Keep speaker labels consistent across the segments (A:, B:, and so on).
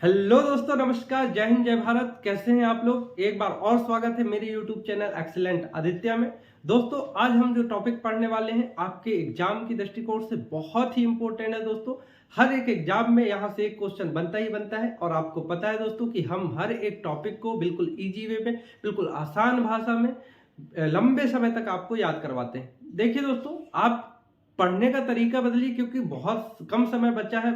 A: Hello दोस्तों, नमस्कार, जय हिंद, जय भारत। कैसे हैं आप लोग? एक बार और स्वागत है मेरे यूट्यूब चैनल एक्सीलेंट आदित्य में। दोस्तों, आज हम जो टॉपिक पढ़ने वाले हैं आपके एग्जाम की दृष्टिकोण से बहुत ही इंपॉर्टेंट है। दोस्तों, हर एक एग्जाम में यहाँ से एक क्वेश्चन बनता ही बनता है और आपको पता है दोस्तों कि हम हर एक टॉपिक को बिल्कुल ईजी वे में, बिल्कुल आसान भाषा में लंबे समय तक आपको याद करवाते हैं। देखिए दोस्तों, आप पढ़ने का तरीका बदलिए क्योंकि बहुत कम समय बचा है।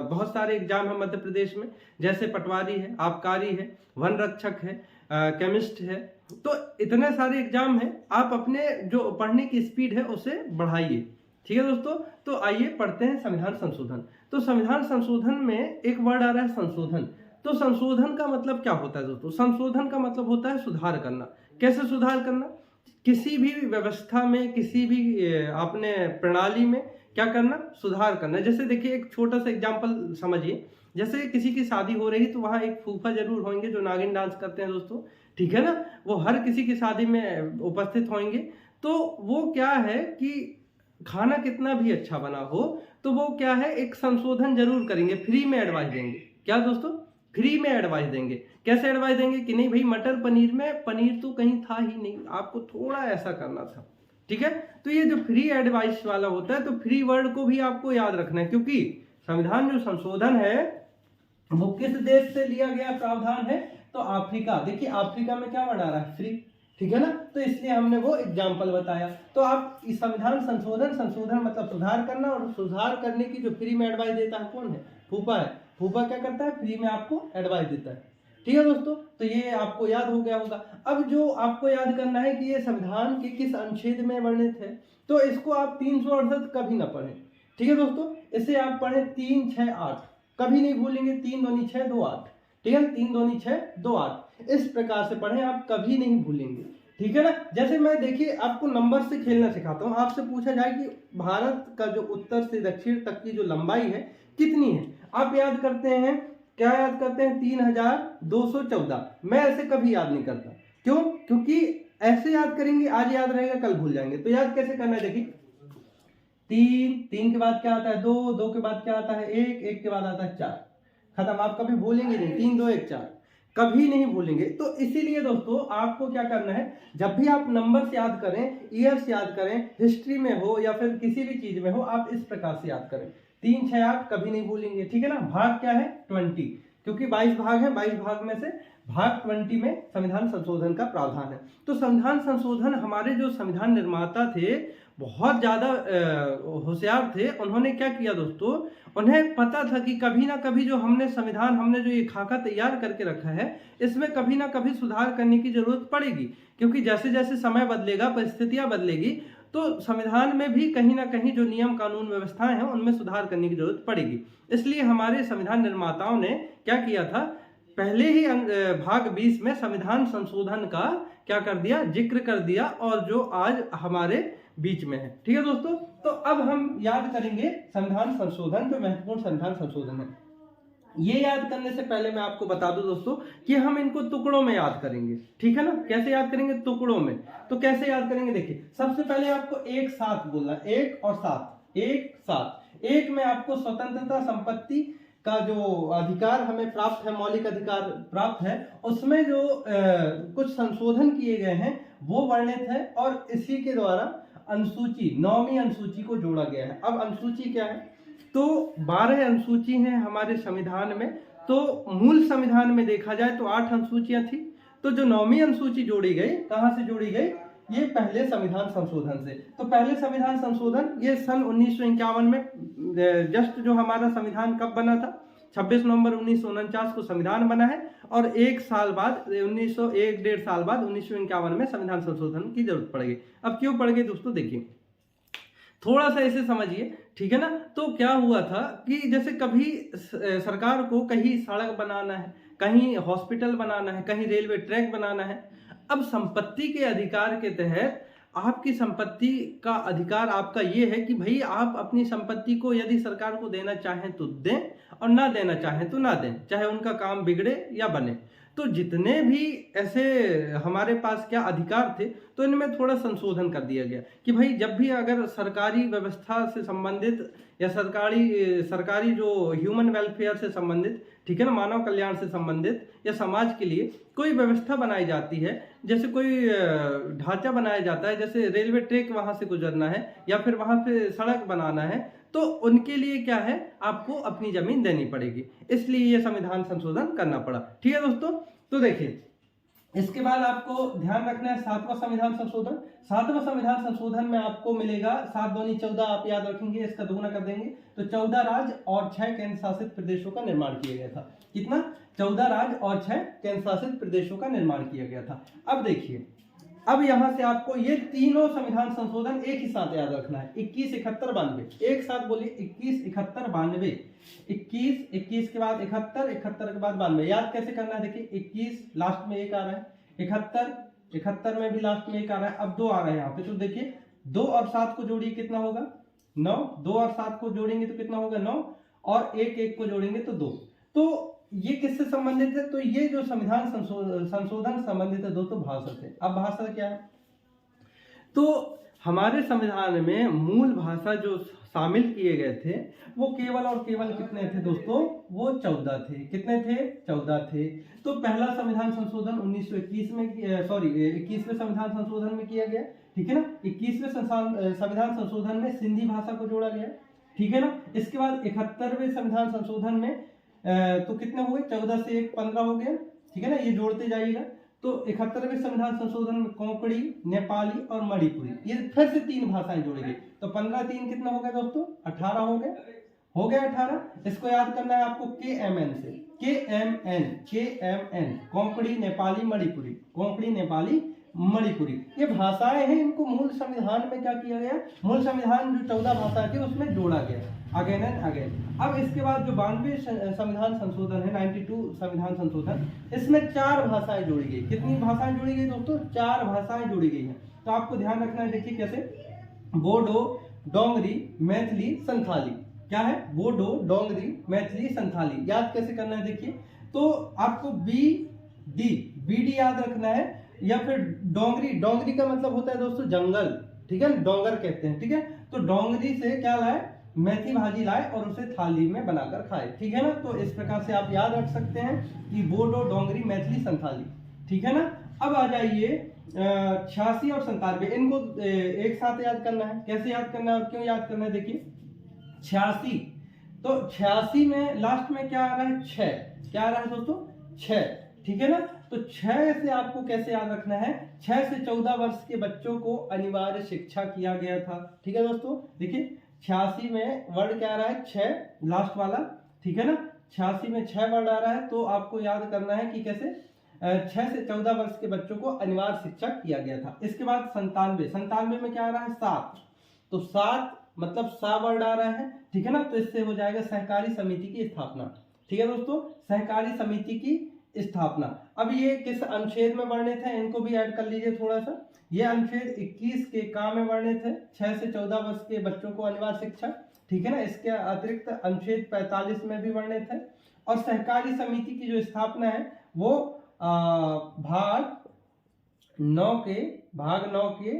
A: बहुत सारे एग्जाम है मध्य प्रदेश में, जैसे पटवारी है, आबकारी है, वन रक्षक है, केमिस्ट है। तो इतने सारे एग्जाम हैं, आप अपने जो पढ़ने की स्पीड है उसे बढ़ाइए। ठीक है दोस्तों, तो आइए पढ़ते हैं संविधान संशोधन। तो संविधान संशोधन में एक वर्ड आ रहा है संशोधन। तो संशोधन का मतलब क्या होता है दोस्तों? संशोधन का मतलब होता है सुधार करना। कैसे सुधार करना? किसी भी व्यवस्था में, किसी भी आपने प्रणाली में क्या करना? सुधार करना। जैसे देखिए, एक छोटा सा एग्जांपल समझिए। जैसे किसी की शादी हो रही तो वहां एक फूफा जरूर होंगे जो नागिन डांस करते हैं दोस्तों, ठीक है ना? वो हर किसी की शादी में उपस्थित होंगे। तो वो क्या है कि खाना कितना भी अच्छा बना हो तो वो क्या है, एक संशोधन जरूर करेंगे, फ्री में एडवाइस देंगे। क्या दोस्तों? फ्री में एडवाइस देंगे। कैसे एडवाइस देंगे कि नहीं भाई, मटर पनीर में पनीर तो कहीं था ही नहीं, आपको थोड़ा ऐसा करना था। ठीक है? तो ये जो फ्री एडवाइस वाला होता है, तो फ्री वर्ड को भी आपको याद रखना है, क्योंकि संविधान जो संशोधन है वो किस देश से लिया गया प्रावधान है? तो अफ्रीका। देखिए, अफ्रीका में क्या वर्ड आ रहा है? फ्री। ठीक है ना? तो इसलिए हमने वो एग्जाम्पल बताया। तो आप इस संविधान संशोधन, संशोधन मतलब सुधार करना, और सुधार करने की जो फ्री में एडवाइस देता है कौन है? फूफा है। फूफा क्या करता है? फ्री में आपको एडवाइस देता है। ठीक है दोस्तों, तो ये आपको याद हो गया होगा। अब जो आपको याद करना है कि ये संविधान के किस अनुच्छेद में वर्णित है, तो इसको आप 368 कभी ना पढ़ें। ठीक है दोस्तों, इसे आप पढ़ें 368, कभी नहीं भूलेंगे। 3 दूनी 6 2 8। ठीक है, 3 दूनी 6 2 8, इस प्रकार से पढ़ें, आप कभी नहीं भूलेंगे। ठीक है ना? जैसे मैं देखिए आपको नंबर से खेलना सिखाता हूँ। आपसे पूछा जाए कि भारत का जो उत्तर से दक्षिण तक की जो लंबाई है कितनी है, आप याद करते हैं, क्या याद करते हैं? 3214। मैं ऐसे कभी याद नहीं करता। क्यों? क्योंकि ऐसे याद करेंगे, आज याद रहेगा कल भूल जाएंगे। तो याद कैसे करना है? देखिए, 3, 3 के बाद क्या आता है? 2, 2 के बाद क्या आता है? 1, 1 के बाद आता है 4। खत्म। आप कभी भूलेंगे नहीं, 3 2 1 4, कभी नहीं भूलेंगे। तो इसीलिए दोस्तों आपको क्या करना है, जब भी आप नंबर्स याद करें, ईयर्स याद करें, हिस्ट्री में हो या फिर किसी भी चीज में हो, आप इस प्रकार से याद करें। 3 6 8 कभी नहीं भूलेंगे। ठीक है ना? भाग क्या है? 20, क्योंकि 22 भाग है। 22 भाग में से भाग 20 में संविधान संशोधन का प्रावधान है। तो संविधान संशोधन, हमारे जो संविधान निर्माता थे बहुत ज्यादा होशियार थे। उन्होंने क्या किया दोस्तों, उन्हें पता था कि कभी ना कभी जो हमने संविधान, हमने जो ये खाका तैयार करके रखा है, इसमें कभी ना कभी सुधार करने की जरूरत पड़ेगी। क्योंकि जैसे जैसे समय बदलेगा, परिस्थितियां बदलेगी, तो संविधान में भी कहीं ना कहीं जो नियम कानून व्यवस्थाएं हैं उनमें सुधार करने की जरूरत पड़ेगी। इसलिए हमारे संविधान निर्माताओं ने क्या किया था, पहले ही भाग 20 में संविधान संशोधन का क्या कर दिया? जिक्र कर दिया, और जो आज हमारे बीच में है। ठीक है दोस्तों, तो अब हम याद करेंगे संविधान संशोधन, जो महत्वपूर्ण संविधान संशोधन है। ये याद करने से पहले मैं आपको बता दूं दोस्तों कि हम इनको टुकड़ों में याद करेंगे। ठीक है ना? कैसे याद करेंगे? टुकड़ों में। तो कैसे याद करेंगे? देखिए, सबसे पहले आपको एक साथ बोलना, एक और साथ, एक साथ। एक में आपको स्वतंत्रता संपत्ति का जो अधिकार हमें प्राप्त है, मौलिक अधिकार प्राप्त है, उसमें जो कुछ संशोधन किए गए हैं वो वर्णित है, और इसी के द्वारा अनुसूची, 9वीं अनुसूची को जोड़ा गया है। अब अनुसूची क्या है? तो 12 अनुसूची हैं हमारे संविधान में। तो मूल संविधान में देखा जाए तो 8 अनुसूचियां थी। तो जो 9वीं अनुसूची जोड़ी गई, कहां से जोड़ी गई? ये पहले संविधान संशोधन से। तो पहले संविधान संशोधन ये सन 1951 में, जस्ट जो हमारा संविधान कब बना था, 26 नवंबर 1949 को संविधान बना है, और एक साल बाद 1901 डेढ़ साल बाद 1951 में संविधान संशोधन की जरूरत पड़ेगी। अब क्यों पड़ गई दोस्तों? देखिए, थोड़ा सा इसे समझिए। ठीक है ना? तो क्या हुआ था कि जैसे कभी सरकार को कहीं सड़क बनाना है, कहीं हॉस्पिटल बनाना है, कहीं रेलवे ट्रैक बनाना है। अब संपत्ति के अधिकार के तहत आपकी संपत्ति का अधिकार आपका ये है कि भाई आप अपनी संपत्ति को यदि सरकार को देना चाहें तो दें, और ना देना चाहें तो ना दें, चाहे उनका काम बिगड़े या बने। तो जितने भी ऐसे हमारे पास क्या अधिकार थे, तो इनमें थोड़ा संशोधन कर दिया गया कि भाई जब भी अगर सरकारी व्यवस्था से संबंधित या सरकारी जो ह्यूमन वेलफेयर से संबंधित, ठीक है ना, मानव कल्याण से संबंधित या समाज के लिए कोई व्यवस्था बनाई जाती है, जैसे कोई ढांचा बनाया जाता है, जैसे रेलवे ट्रैक वहां से गुजरना है या फिर वहां पे सड़क बनाना है, तो उनके लिए क्या है, आपको अपनी जमीन देनी पड़ेगी। इसलिए ये संविधान संशोधन करना पड़ा। ठीक है दोस्तों, तो देखिए इसके बाद आपको ध्यान रखना है 7वां संविधान संशोधन। 7वां संविधान संशोधन में आपको मिलेगा 7 दूनी 14, आप याद रखेंगे, इसका दोगुना कर देंगे तो 14 राज्य और 6 केंद्र शासित प्रदेशों का निर्माण किया गया था। कितना? 14 राज्य और 6 केंद्र शासित प्रदेशों का निर्माण किया गया था। अब देखिए, अब यहां से आपको ये तीनों संविधान संशोधन एक ही साथ याद रखना है। 21, 71, 92, एक साथ बोलिए, 21, 71, 92। 21 के बाद 71, 71 के बाद 92। याद कैसे करना है? देखिए 21 लास्ट में एक आ रहा है, 71 में भी लास्ट में एक आ रहा है, अब 2 आ रहा है यहाँ पे। तो देखिए 2 और 7 को जोड़िए, कितना होगा? 9। 2 और 7 को जोड़ेंगे तो कितना होगा? 9, और 1 को जोड़ेंगे तो 2। तो ये किससे संबंधित है? तो ये जो संविधान संशोधन संबंधित है दोस्तों, भाषा से। अब भाषा क्या है? तो हमारे संविधान में मूल भाषा जो शामिल किए गए थे वो केवल और केवल कितने थे दोस्तों? वो 14 थे। कितने थे? 14 थे। तो पहला संविधान संशोधन 1921 में 21वें संविधान संशोधन में किया गया, ठीक है ना। 21वें संविधान संशोधन में सिंधी भाषा को जोड़ा गया, ठीक है ना। इसके बाद 71वें संविधान संशोधन में तो कितने हुए? 14 से 1 15 हो गया, ठीक है ना, ये जोड़ते जाइएगा। तो 71वें संविधान संशोधन में कोंकणी, नेपाली और मणिपुरी, ये फिर से 3 भाषाएं जोड़ी गई। तो 15 3 कितना हो गया दोस्तों? 18 हो गया। 18। इसको याद करना है आपको KMN से। KMN, कोंकणी, नेपाली, मणिपुरी, कोंकणी, नेपाली, मणिपुरी, ये भाषाएं हैं। इनको मूल संविधान में क्या किया गया? मूल संविधान जो 14 भाषाएं थी उसमें जोड़ा गया, अगेन एंड अगेन। अब इसके बाद जो 92 संविधान संशोधन है, 92 संविधान संशोधन, इसमें 4 भाषाएं जोड़ी गई। कितनी भाषाएं जोड़ी गई दोस्तों? 4 भाषाएं जोड़ी गई हैं। तो आपको ध्यान रखना है, देखिए कैसे, बोडो, डोंगरी, मैथिली, संथाली। क्या है? बोडो, डोंगरी, मैथिली, संथाली। याद कैसे करना है? देखिए, तो आपको BD याद रखना है, या फिर डोंगरी का मतलब होता है दोस्तों जंगल, ठीक है, डोंगर कहते हैं, ठीक है। तो डोंगरी से क्या लाए? मेथी भाजी लाए और उसे थाली में बनाकर खाए, ठीक है ना। तो इस प्रकार से आप याद रख सकते हैं कि बोडो, डोंगरी, मैथिली, संथाली, ठीक है ना। अब आ जाइए 86 और 97, इनको एक साथ याद करना है। कैसे याद करना है और क्यों याद करना है? देखिए 86, तो 86 में लास्ट में क्या आ रहा है? 6। क्या आ रहा है दोस्तों? 6, ठीक है ना। तो 6 से आपको कैसे याद रखना है? 6 से 14 वर्ष के बच्चों को अनिवार्य शिक्षा किया गया था, ठीक है दोस्तों। देखिए 86 में वर्ड क्या आ रहा है? 6 लास्ट वाला, ठीक है ना। 86 में 6 वर्ड आ रहा है, तो आपको याद करना है कि कैसे 6 से 14 वर्ष के बच्चों को अनिवार्य शिक्षा किया गया था। इसके बाद 97 में क्या आ रहा है? 7। तो 7 मतलब सा वर्ड आ रहा है, ठीक है ना। तो इससे हो जाएगा सहकारी समिति की स्थापना, ठीक है दोस्तों, सहकारी समिति की स्थापना। अब ये किस अनुच्छेद में वर्णित है? इनको भी ऐड कर लीजिए थोड़ा सा। ये अनुच्छेद 21 के का में वर्णित है, 6 से 14 वर्ष के बच्चों को अनिवार्य शिक्षा, ठीक है ना। इसके अतिरिक्त अनुच्छेद 45 में भी वर्णित है। और सहकारी समिति की जो स्थापना है वो भाग 9 के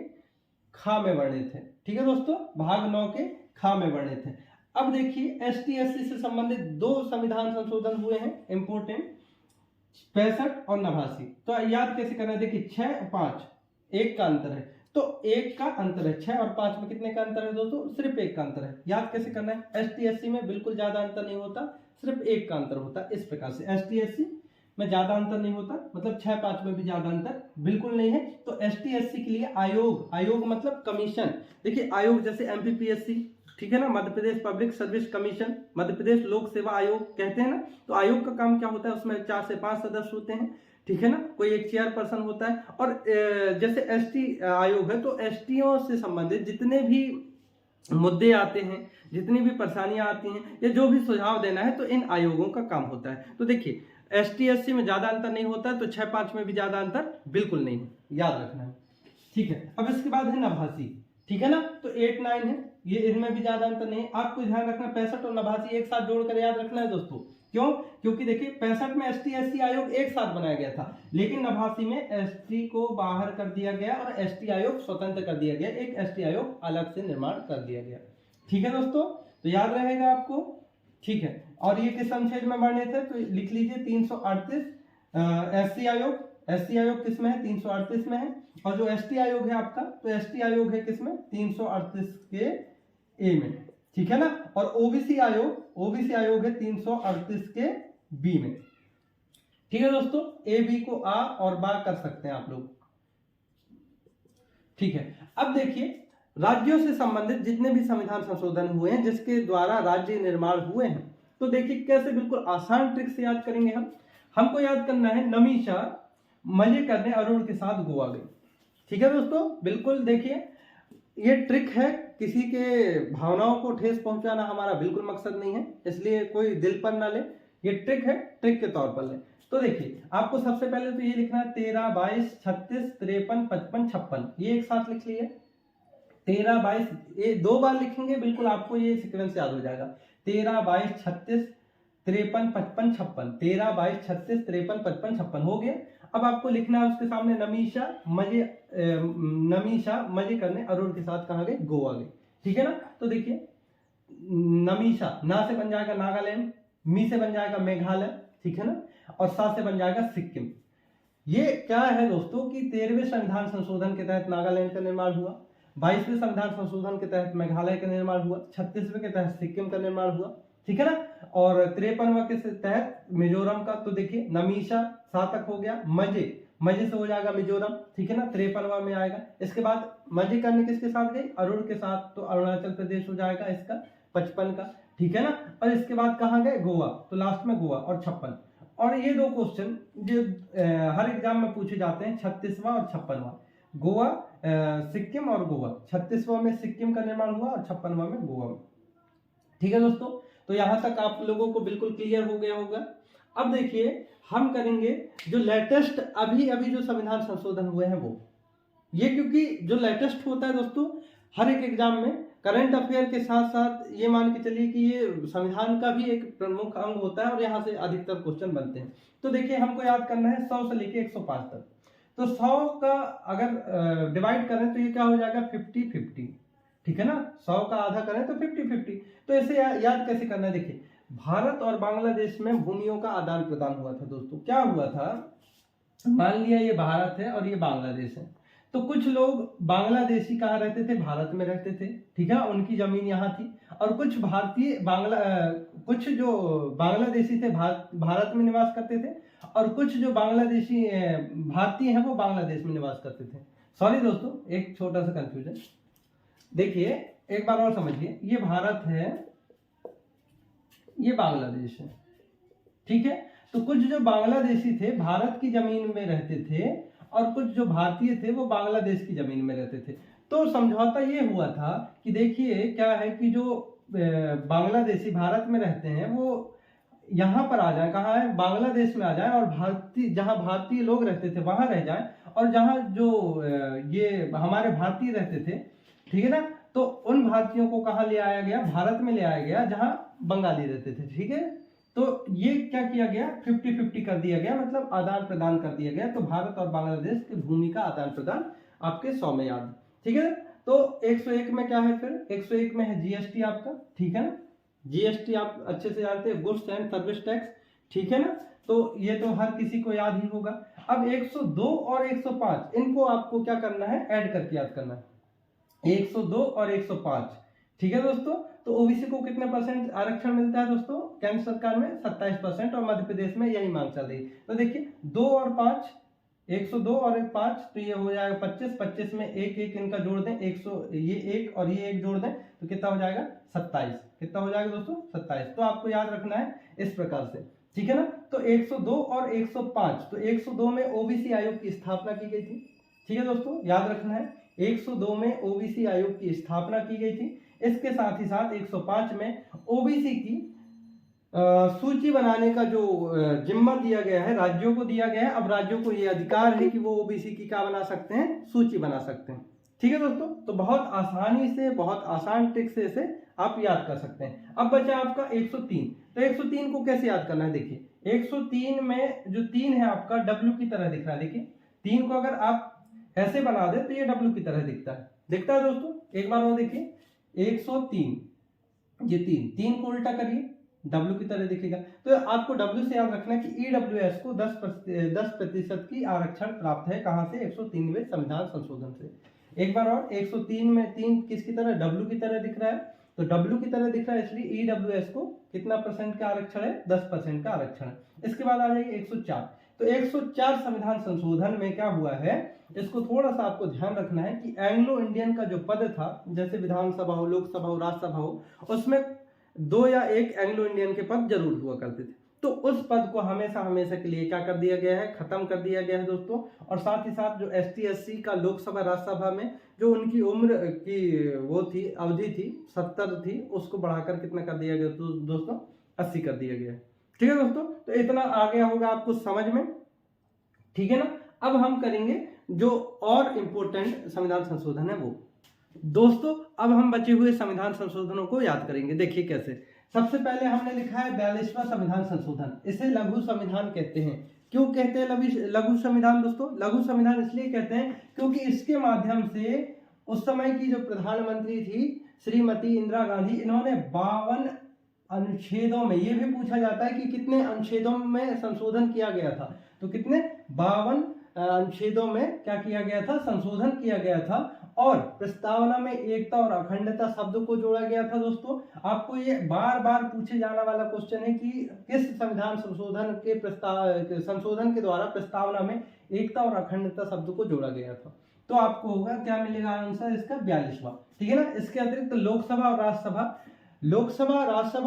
A: खा में वर्णित है, ठीक है दोस्तों, भाग 9 के खा में वर्णित है। अब देखिए ST/SC से संबंधित 2 संविधान संशोधन हुए हैं इंपोर्टेंट, 65 और 89। तो याद कैसे करना है? देखिए 6 और 5 1 का अंतर है, तो 1 का अंतर है। 6 और 5 में कितने का अंतर है दोस्तों? सिर्फ 1 का अंतर है। याद कैसे करना है? ST/SC में बिल्कुल ज्यादा अंतर नहीं होता, सिर्फ 1 का अंतर होता है। इस प्रकार से ST/SC में ज्यादा अंतर नहीं होता, मतलब 6-5 में भी ज्यादा अंतर बिल्कुल नहीं है। तो ST/SC के लिए आयोग मतलब कमीशन। देखिए आयोग जैसे MPPSC, ठीक है ना, Madhya Pradesh public service commission, Madhya Pradesh लोक सेवा आयोग कहते हैं ना। तो आयोग का काम क्या होता है? उसमें 4 से 5 सदस्य होते हैं, ठीक है ना, कोई एक चेयरपर्सन होता है। और जैसे ST आयोग है, तो STओं से संबंधित जितने भी मुद्दे आते हैं, जितनी भी परेशानियां आती हैं, या जो भी सुझाव देना है, तो इन आयोगों का काम होता है। तो देखिए ST/SC में ज्यादा अंतर नहीं होता, तो 6-5 में भी ज्यादा अंतर बिल्कुल नहीं है, याद रखना है, ठीक है। अब इसके बाद है नभासी, ठीक है ना। तो 8-9 है, ये इनमें भी ज्यादा अंतर नहीं है। आपको ध्यान रखना 65 और 89 एक साथ जोड़कर याद रखना है दोस्तों, क्यों? क्योंकि देखिए 65 में एसटी एससी आयोग एक साथ बनाया गया था, लेकिन 89 में एसटी को बाहर कर दिया गया और एसटी आयोग स्वतंत्र कर दिया गया, एक एसटी आयोग अलग से निर्माण कर दिया गया। ठीक है दोस्तों, तो याद रहेगा आपको। ठीक है, और ये किस अनुच्छेद में वर्णित है? तो लिख लीजिए 338 एससी आयोग किस में है? 338 में है। और जो एसटी आयोग है आपका, तो एसटी आयोग है किसमें? 338 के ए में। ठीक है ना। और ओबीसी आयोग है 338 के बी में। ठीक है दोस्तों, ए बी को आ और बा कर सकते हैं आप लोग। ठीक है, अब देखिए राज्यों से संबंधित जितने भी संविधान संशोधन हुए हैं जिसके द्वारा राज्य निर्माण हुए हैं, तो देखिए कैसे बिल्कुल आसान ट्रिक से याद करेंगे हम। हमको याद करना है नमीशा मजे करने अरुण के साथ गोवा गई। ठीक है दोस्तों, बिल्कुल देखिए ये ट्रिक है, किसी के भावनाओं को ठेस पहुंचाना हमारा बिल्कुल मकसद नहीं है, इसलिए कोई दिल पर ना ले, ये ट्रिक है, ट्रिक के तौर पर ले। तो देखिए आपको सबसे पहले तो ये लिखना है 13, 22, 36, 53, 55, 56, ये एक साथ लिख लिए। 13, 22 ये 2 बार लिखेंगे, बिल्कुल आपको ये सीक्वेंस याद हो जाएगा। 13, 22, 36, 53, 55, 56, 13, 22, 36, 53, 55, 56 हो गया। अब आपको लिखना है उसके सामने नमीशा मजे करने अरुण के साथ कहाँ गई? गोवा गई। ठीक है ना। तो देखिए नमीशा ना से बन जाएगा नागालैंड, मी से बन जाएगा मेघालय, ठीक है ना, और सा से बन जाएगा सिक्किम। ये क्या है दोस्तों कि 13वें संविधान संशोधन के तहत नागालैंड का निर्माण हुआ, 22वें संविधान संशोधन के तहत मेघालय का निर्माण हुआ, 36वें के तहत सिक्किम का निर्माण हुआ। ठीक है ना। और 53वें के तहत मिजोरम का। तो देखिए नमीशा सा तक हो गया, मजे से हो जाएगा मिजोरम। ठीक है ना, 53वां में आएगा। इसके बाद मजे करने किसके साथ गई? अरुण के साथ, तो अरुणाचल प्रदेश हो जाएगा इसका 55 का। ठीक है ना। और इसके बाद कहाँ गए? गोवा, तो लास्ट में गोवा और 56। और ये 2 क्वेश्चन जो हर एग्जाम में पूछे जाते हैं, 36वां और 56वां। गोवा सिक्किम और गोवा, 36वां में सिक्किम का निर्माण हुआ और 56वां में गोवा में। ठीक है दोस्तों, तो यहां तक आप लोगों को बिल्कुल क्लियर हो गया होगा। अब देखिए हम करेंगे जो लेटेस्ट अभी जो संविधान संशोधन हुए हैं वो, ये क्योंकि जो लेटेस्ट होता है दोस्तों हर एक एग्जाम में करंट अफेयर के साथ साथ ये मान के चलिए कि ये संविधान का भी एक प्रमुख अंग होता है और यहाँ से अधिकतर क्वेश्चन बनते हैं। तो देखिए हमको याद करना है 100 से लेके 105 तक। तो 100 का अगर डिवाइड करें तो ये क्या हो जाएगा? 50-50। ठीक है ना, 100 का आधा करें तो 50-50। तो ऐसे याद कैसे करना है? देखिए भारत और बांग्लादेश में भूमियों का आदान प्रदान हुआ था दोस्तों। क्या हुआ था? मान लिया ये भारत है और ये बांग्लादेश है, तो कुछ लोग बांग्लादेशी कहाँ रहते थे? भारत में रहते थे। ठीक है, उनकी जमीन यहाँ थी। और कुछ भारतीय कुछ जो बांग्लादेशी थे भारत में निवास करते थे, और कुछ जो बांग्लादेशी भारतीय हैं वो बांग्लादेश में निवास करते थे। सॉरी दोस्तों, एक छोटा सा कंफ्यूजन। देखिए एक बार और समझिए, ये भारत है, ये बांग्लादेश है। ठीक है, तो कुछ जो बांग्लादेशी थे भारत की जमीन में रहते थे और कुछ जो भारतीय थे वो बांग्लादेश की जमीन में रहते थे। तो समझौता ये हुआ था कि देखिए क्या है कि जो बांग्लादेशी भारत में रहते हैं वो यहाँ पर आ जाए, कहाँ है? बांग्लादेश में आ जाए, और जहाँ भारतीय लोग रहते थे वहां रह जाए, और जहाँ जो ये हमारे भारतीय रहते थे, ठीक है ना, तो उन भारतीयों को कहाँ ले आया गया? भारत में ले आया गया जहाँ बंगाली रहते थे। ठीक है, तो ये क्या किया गया? 50-50 कर दिया गया, मतलब आदान प्रदान कर दिया गया। तो भारत और बांग्लादेश की भूमि का आदान प्रदान आपके 100 में याद। ठीक है, तो 101 में क्या है? फिर 101 में है जीएसटी आपका। ठीक है ना, जीएसटी आप अच्छे से जानते हैं, गुड्स एंड सर्विस टैक्स। ठीक है ना, तो ये तो हर किसी को याद ही होगा। अब 102 और 105 इनको आपको क्या करना है? ऐड करके याद करना है, 102 और 105। ठीक है दोस्तों, तो ओबीसी को कितने परसेंट आरक्षण मिलता है दोस्तों? केंद्र सरकार में 27% और मध्य प्रदेश में यही मांग चल रही है। तो देखिए 2 और 5, 102 और 5, तो ये हो जाएगा 25 में एक इनका जोड़ दें, 100 ये एक और ये एक जोड़ दें तो कितना हो जाएगा? 27। कितना हो जाएगा दोस्तों? 27। तो आपको याद रखना है इस प्रकार से। ठीक है ना, तो 102 और 105, तो 102 में ओबीसी आयोग की स्थापना की गई थी। ठीक है दोस्तों, याद रखना है 102 में ओबीसी आयोग की स्थापना की गई थी। इसके साथ ही साथ 105 में ओबीसी की सूची बनाने का जो जिम्मा दिया गया है, राज्यों को दिया गया है। अब राज्यों को ये अधिकार है कि वो ओबीसी की क्या बना सकते हैं? सूची बना सकते हैं। ठीक है दोस्तों, तो बहुत आसानी से, बहुत आसान ट्रिक से इसे आप याद कर सकते हैं। अब बचा आपका 103। तो 103 को कैसे याद करना है, देखिए 103 में जो 3 है आपका W की तरह दिख रहा है। देखिए 3 को अगर आप ऐसे बना दे तो ये W की तरह दिखता है दोस्तों। एक बार और देखिए 103, ये 3 को उल्टा करिए, W की तरह दिखेगा। तो आपको W से याद रखना है कि EWS को 10% की आरक्षण प्राप्त है, कहां से, 103वें संविधान संशोधन से। एक बार और 103 में 3 किसकी तरह, W की तरह दिख रहा है, तो W की तरह दिख रहा है, इसलिए EWS को कितना परसेंट का आरक्षण है, 10% का आरक्षण है। इसके बाद आ जाइए 104। तो 104 संविधान संशोधन में क्या हुआ है, इसको थोड़ा सा आपको ध्यान रखना है कि एंग्लो इंडियन का जो पद था, जैसे विधानसभा हो, लोकसभा हो, राज्यसभा हो, उसमें 2 या 1 एंग्लो इंडियन के पद जरूर हुआ करते थे। तो उस पद को हमेशा हमेशा के लिए क्या कर दिया गया है, खत्म कर दिया गया है दोस्तों। और साथ ही साथ जो ST SC का लोकसभा राज्यसभा में जो उनकी उम्र की वो थी, अवधि थी, 70 थी, उसको बढ़ाकर कितना कर दिया गया दोस्तों, 80 कर दिया गया है। ठीक है दोस्तों, तो इतना आ गया होगा आपको समझ में, ठीक है ना। अब हम करेंगे जो और इम्पोर्टेंट संविधान संशोधन है वो। दोस्तों अब हम बचे हुए संविधान संशोधनों को याद करेंगे। देखिए कैसे, सबसे पहले हमने लिखा है 42वां संविधान संशोधन। इसे लघु संविधान कहते हैं। क्यों कहते हैं लघु संविधान दोस्तों? लघु संविधान इसलिए कहते हैं क्योंकि इसके माध्यम से उस समय की जो प्रधानमंत्री थी श्रीमती इंदिरा गांधी, इन्होंने 52 अनुच्छेदों में, ये भी पूछा जाता है कि कितने अनुच्छेदों में संशोधन किया गया था, तो कितने, 52 अनुच्छेदों में क्या किया गया था, संशोधन किया गया था। और प्रस्तावना में एकता और अखंडता शब्द को जोड़ा गया था। दोस्तों आपको ये बार बार पूछे जाने वाला क्वेश्चन है कि किस संविधान संशोधन के द्वारा प्रस्तावना में एकता और अखंडता शब्द को जोड़ा गया था। तो आपको होगा क्या मिलेगा आंसर इसका, 42वां। ठीक है ना। इसके अतिरिक्त लोकसभा और राज्यसभा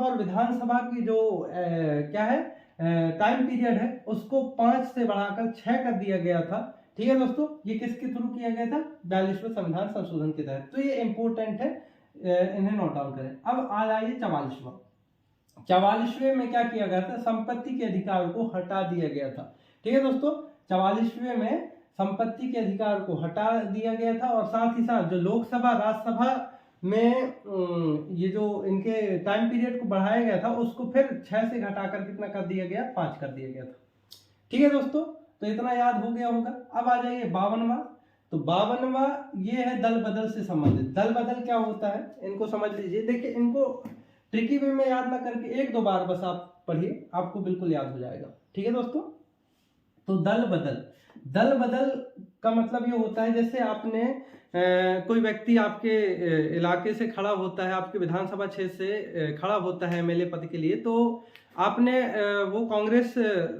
A: और विधानसभा की जो क्या है टाइम पीरियड है, उसको 5 से बढ़ाकर 6 कर दिया गया था। ठीक है दोस्तों, ये किसके थ्रू किया गया था, 42वें संविधान संशोधन के तहत। तो ये इंपॉर्टेंट है, इन्हें नोट डाउन करें। अब आ जाइए 44वां। 44वें में क्या किया गया था, संपत्ति के अधिकार को हटा दिया गया था। ठीक है दोस्तों, 44वें में संपत्ति के अधिकार को हटा दिया गया था। और साथ ही साथ जो लोकसभा राज्यसभा में ये जो इनके टाइम पीरियड को बढ़ाया गया था, उसको फिर 6 से घटाकर कितना कर दिया गया, 5 कर दिया गया था। ठीक है दोस्तों, तो इतना याद हो गया होगा। अब आ जाइए 52वां। तो 52वां ये है दल बदल से संबंधित। दल बदल क्या होता है, इनको समझ लीजिए। देखिए इनको ट्रिकी वे में याद ना करके 1-2 बार बस आप पढ़िए, आपको बिल्कुल याद हो जाएगा। ठीक है दोस्तों, तो दल बदल का मतलब ये होता है, जैसे आपने कोई व्यक्ति आपके इलाके से खड़ा होता है, आपके विधानसभा क्षेत्र से खड़ा होता है MLA पद के लिए, तो आपने वो कांग्रेस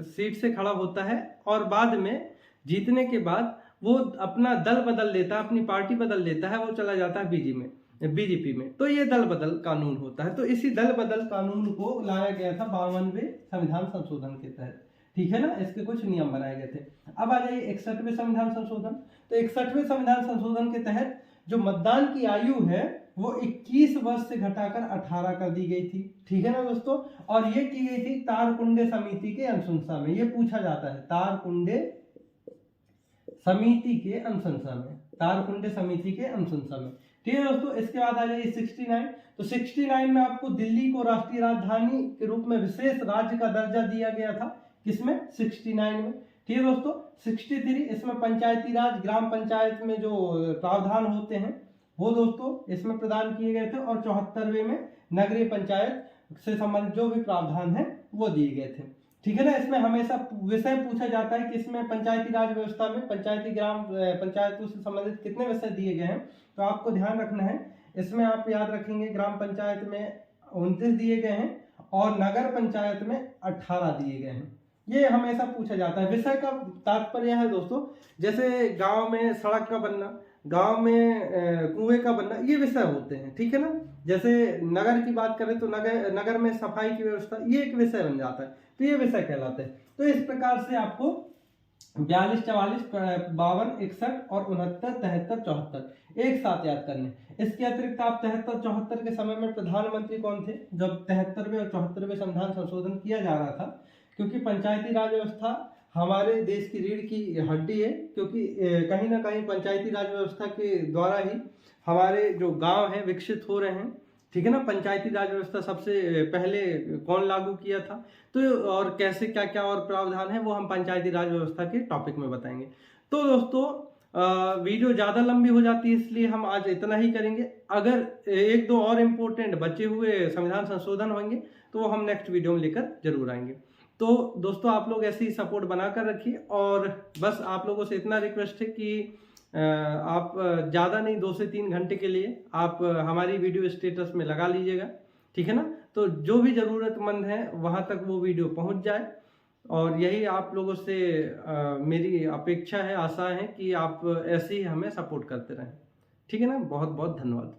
A: सीट से खड़ा होता है और बाद में जीतने के बाद वो अपना दल बदल लेता है, अपनी पार्टी बदल लेता है, वो चला जाता है बीजेपी में। तो ये दल बदल कानून होता है। तो इसी दल बदल कानून को लाया गया था 52वें संविधान संशोधन के तहत। ठीक है ना, इसके कुछ नियम बनाए गए थे। अब आ जाइए 61वें संविधान संशोधन। तो 61वें संविधान संशोधन के तहत जो मतदान की आयु है वो 21 वर्ष से घटाकर 18 कर दी गई थी। ठीक है ना दोस्तों, और ये की गई थी तारकुंडे समिति के अनुशंसा में। ये पूछा जाता है तारकुंडे समिति के अनुशंसा में। ठीक है दोस्तों, इसके बाद आ जाइए 69। तो 69 में आपको दिल्ली को राष्ट्रीय राजधानी के रूप में विशेष राज्य का दर्जा दिया गया था। किसमें, 69 में। ठीक है दोस्तों, 63 इसमें पंचायती राज, ग्राम पंचायत में जो प्रावधान होते हैं वो दोस्तों इसमें प्रदान किए गए थे। और 74वें में नगरीय पंचायत से संबंधित जो भी प्रावधान है वो दिए गए थे। ठीक है ना। इसमें हमेशा विषय पूछा जाता है कि इसमें पंचायती राज व्यवस्था में पंचायतों से संबंधित कितने विषय दिए गए हैं, तो आपको ध्यान रखना है। इसमें आप याद रखेंगे ग्राम पंचायत में 29 दिए गए हैं और नगर पंचायत में 18 दिए गए हैं। ये हमेशा पूछा जाता है। विषय का तात्पर्य है दोस्तों, जैसे गांव में सड़क का बनना, गांव में कुएं का बनना, ये विषय होते हैं। ठीक है ना। जैसे नगर की बात करें तो नगर में सफाई की व्यवस्था, ये एक विषय बन जाता है, तो ये विषय कहलाते हैं। तो इस प्रकार से आपको 42, 44, 52, 61 और 69, 73, 74 एक साथ याद करने। इसके अतिरिक्त आप 73, 74 के समय में प्रधानमंत्री कौन थे जब 73वें और 74वें संविधान संशोधन किया जा रहा था, क्योंकि पंचायती राज व्यवस्था हमारे देश की रीढ़ की हड्डी है। क्योंकि कहीं ना कहीं पंचायती राज व्यवस्था के द्वारा ही हमारे जो गांव हैं विकसित हो रहे हैं। ठीक है ना। पंचायती राज व्यवस्था सबसे पहले कौन लागू किया था, तो और कैसे क्या क्या और प्रावधान है वो हम पंचायती राज व्यवस्था के टॉपिक में बताएंगे। तो दोस्तों वीडियो ज़्यादा लंबी हो जाती है, इसलिए हम आज इतना ही करेंगे। अगर एक दो और इम्पोर्टेंट बचे हुए संविधान संशोधन होंगे तो वो हम नेक्स्ट वीडियो में लेकर जरूर आएंगे। तो दोस्तों आप लोग ऐसे ही सपोर्ट बना कर रखिए, और बस आप लोगों से इतना रिक्वेस्ट है कि आप ज़्यादा नहीं 2 से 3 घंटे के लिए आप हमारी वीडियो स्टेटस में लगा लीजिएगा, ठीक है ना। तो जो भी ज़रूरतमंद है वहाँ तक वो वीडियो पहुँच जाए, और यही आप लोगों से मेरी अपेक्षा है, आशा है कि आप ऐसे ही हमें सपोर्ट करते रहें, ठीक है ना। बहुत बहुत धन्यवाद।